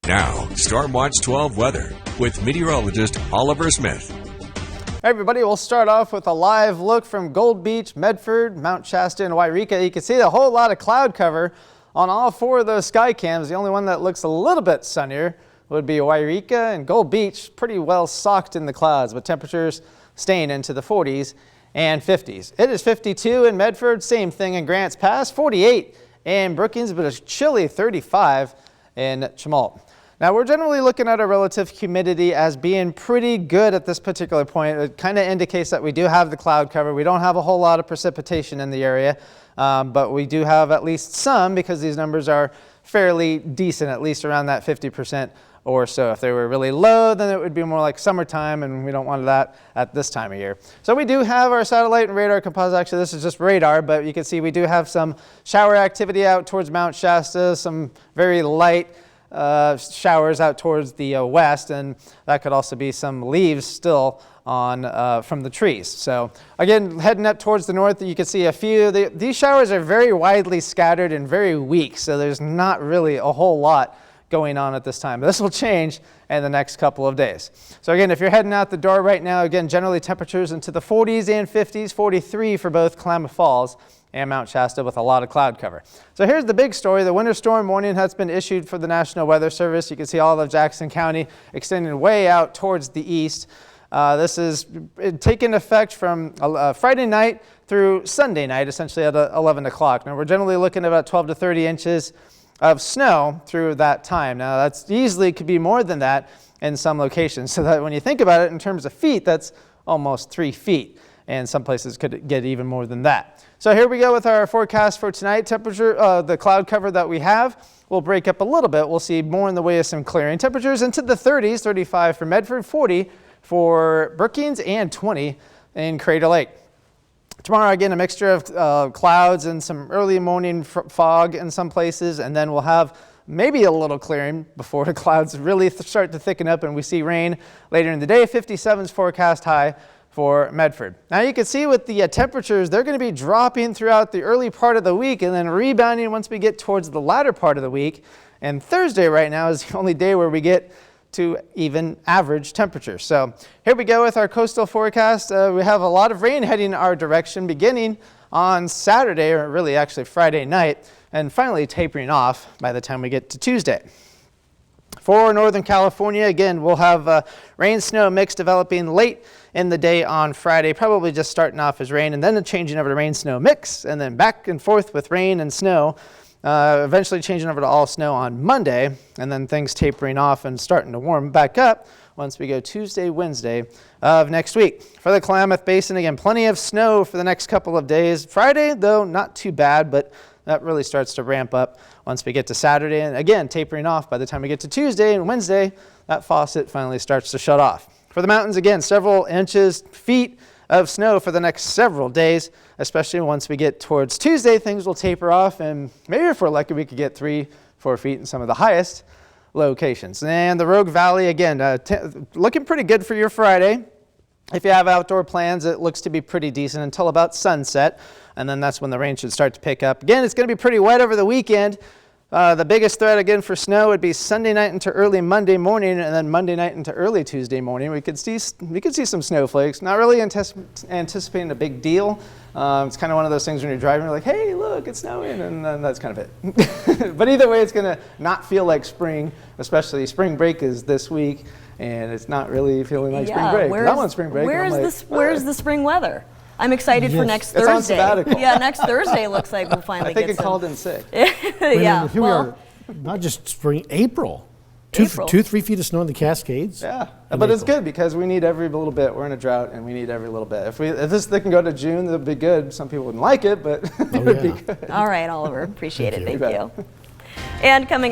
Now, Storm Watch 12 weather with meteorologist Oliver Smith. Hey everybody, we'll start off with a live look from Gold Beach, Medford, Mount Shasta, and Wairika. You can see a whole lot of cloud cover on all four of those sky cams. The only one that looks a little bit sunnier would be Wairika, and Gold Beach pretty well socked in the clouds, with temperatures staying into the 40s and 50s. It is 52 in Medford, same thing in Grants Pass, 48 in Brookings, but a chilly 35 in Chemult. Now we're generally looking at our relative humidity as being pretty good at this particular point. It kind of indicates that we do have the cloud cover. We don't have a whole lot of precipitation in the area, but we do have at least some because these numbers are fairly decent, at least around that 50% or so. If they were really low, then it would be more like summertime, and we don't want that at this time of year. So we do have our satellite and radar composite. Actually, this is just radar, but you can see we do have some shower activity out towards Mount Shasta, some very light showers out towards the west, and that could also be some leaves still on from the trees. So again, heading up towards the north, you can see a few. These showers are very widely scattered and very weak, so there's not really a whole lot going on at this time. But this will change in the next couple of days. So again, if you're heading out the door right now, again, generally temperatures into the 40s and 50s, 43 for both Klamath Falls and Mount Shasta with a lot of cloud cover. So here's the big story. The winter storm warning has been issued for the National Weather Service. You can see all of Jackson County extending way out towards the east. This is taking effect from Friday night through Sunday night, essentially at 11 o'clock. Now we're generally looking at about 12 to 30 inches of snow through that time. Now that's easily could be more than that in some locations. So that when you think about it in terms of feet, that's almost 3 feet. And some places could get even more than that. So here we go with our forecast for tonight. Temperature, the cloud cover that we have will break up a little bit. We'll see more in the way of some clearing. Temperatures into the 30s, 35 for Medford, 40 for Brookings, and 20 in Crater Lake. Tomorrow, again, a mixture of clouds and some early morning fog in some places, and then we'll have maybe a little clearing before the clouds really start to thicken up and we see rain later in the day. 57's forecast high for Medford. Now you can see with the temperatures, they're going to be dropping throughout the early part of the week and then rebounding once we get towards the latter part of the week. And Thursday right now is the only day where we get to even average temperatures. So here we go with our coastal forecast. We have a lot of rain heading our direction beginning on Saturday, or really actually Friday night, and finally tapering off by the time we get to Tuesday. For Northern California, again, we'll have rain, snow mix developing late in the day on Friday, probably just starting off as rain and then changing over to rain, snow mix, and then back and forth with rain and snow, eventually changing over to all snow on Monday, and then things tapering off and starting to warm back up once we go Tuesday, Wednesday of next week. For the Klamath Basin, again, plenty of snow for the next couple of days. Friday, though, not too bad, but that really starts to ramp up once we get to Saturday, and again, tapering off by the time we get to Tuesday and Wednesday, that faucet finally starts to shut off. For the mountains, again, several inches, feet of snow for the next several days, especially once we get towards Tuesday, things will taper off, and maybe if we're lucky, we could get 3-4 feet in some of the highest locations. And the Rogue Valley, again, looking pretty good for your Friday. If you have outdoor plans, it looks to be pretty decent until about sunset, and then that's when the rain should start to pick up. Again, it's going to be pretty wet over the weekend. The biggest threat again for snow would be Sunday night into early Monday morning, and then Monday night into early Tuesday morning. We could see some snowflakes. Not really anticipating a big deal. It's kind of one of those things when you're driving, you're like, hey, look, it's snowing, and then that's kind of it. But either way, it's going to not feel like spring, especially spring break is this week, and it's not really feeling like spring break. I want spring break. Where's the spring weather? I'm excited for next Thursday. It's on sabbatical. Yeah, next Thursday looks like we'll finally get some. I think it called in sick. Yeah, here we are, not just spring, April. 2-3 feet of snow in the Cascades. Yeah, but it's good because we need every little bit. We're in a drought and we need every little bit. If this thing can go to June, that'd be good. Some people wouldn't like it, but it would be good. All right, Oliver, appreciate it. Thank you. And coming